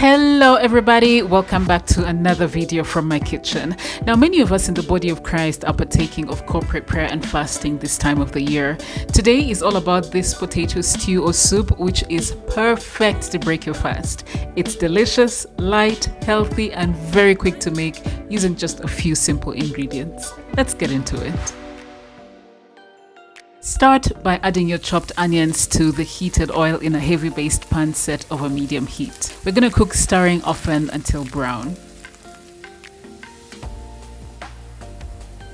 Hello everybody, welcome back to another video from my kitchen. Now many of us in the body of Christ are partaking of corporate prayer and fasting this time of the year. Today is all about this potato stew or soup, which is perfect to break your fast. It's delicious, light, healthy and very quick to make using just a few simple ingredients. Let's get into it. Start by adding your chopped onions to the heated oil in a heavy based pan set over medium heat. We're going to cook stirring often until brown.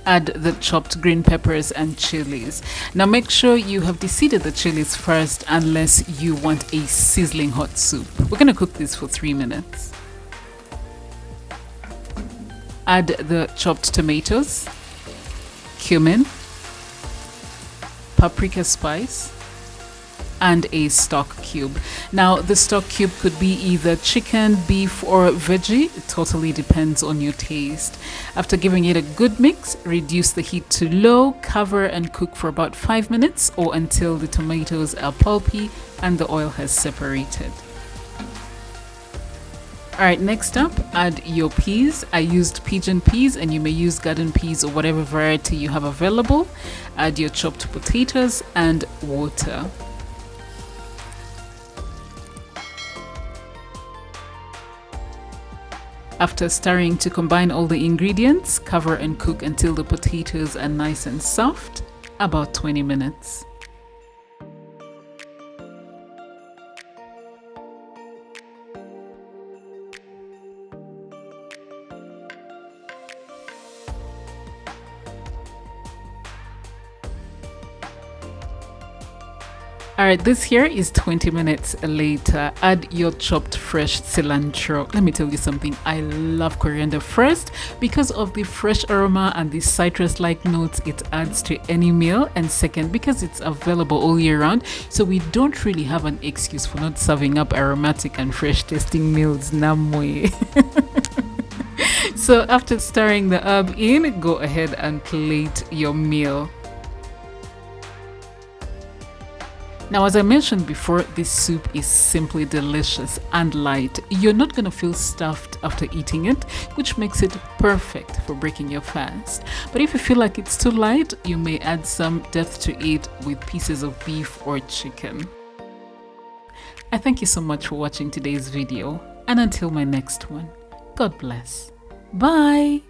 Add the chopped green peppers and chilies. Now make sure you have deseeded the chilies first unless you want a sizzling hot soup. We're going to cook this for 3 minutes. Add the chopped tomatoes, cumin, paprika spice, and a stock cube. Now the stock cube could be either chicken, beef or veggie. It totally depends on your taste. After giving it a good mix, reduce the heat to low, cover and cook for about 5 minutes or until the tomatoes are pulpy and the oil has separated. Alright, next up, add your peas. I used pigeon peas and you may use garden peas or whatever variety you have available. Add your chopped potatoes and water. After stirring to combine all the ingredients, cover and cook until the potatoes are nice and soft, about 20 minutes. Alright, this here is 20 minutes later. Add your chopped fresh cilantro. Let me tell you something, I love coriander first because of the fresh aroma and the citrus-like notes it adds to any meal, and second because it's available all year round, so we don't really have an excuse for not serving up aromatic and fresh tasting meals. Namwe. So after stirring the herb in, go ahead and plate your meal. Now, as I mentioned before, this soup is simply delicious and light. You're not going to feel stuffed after eating it, which makes it perfect for breaking your fast. But if you feel like it's too light, you may add some depth to it with pieces of beef or chicken. I thank you so much for watching today's video, and until my next one, God bless. Bye!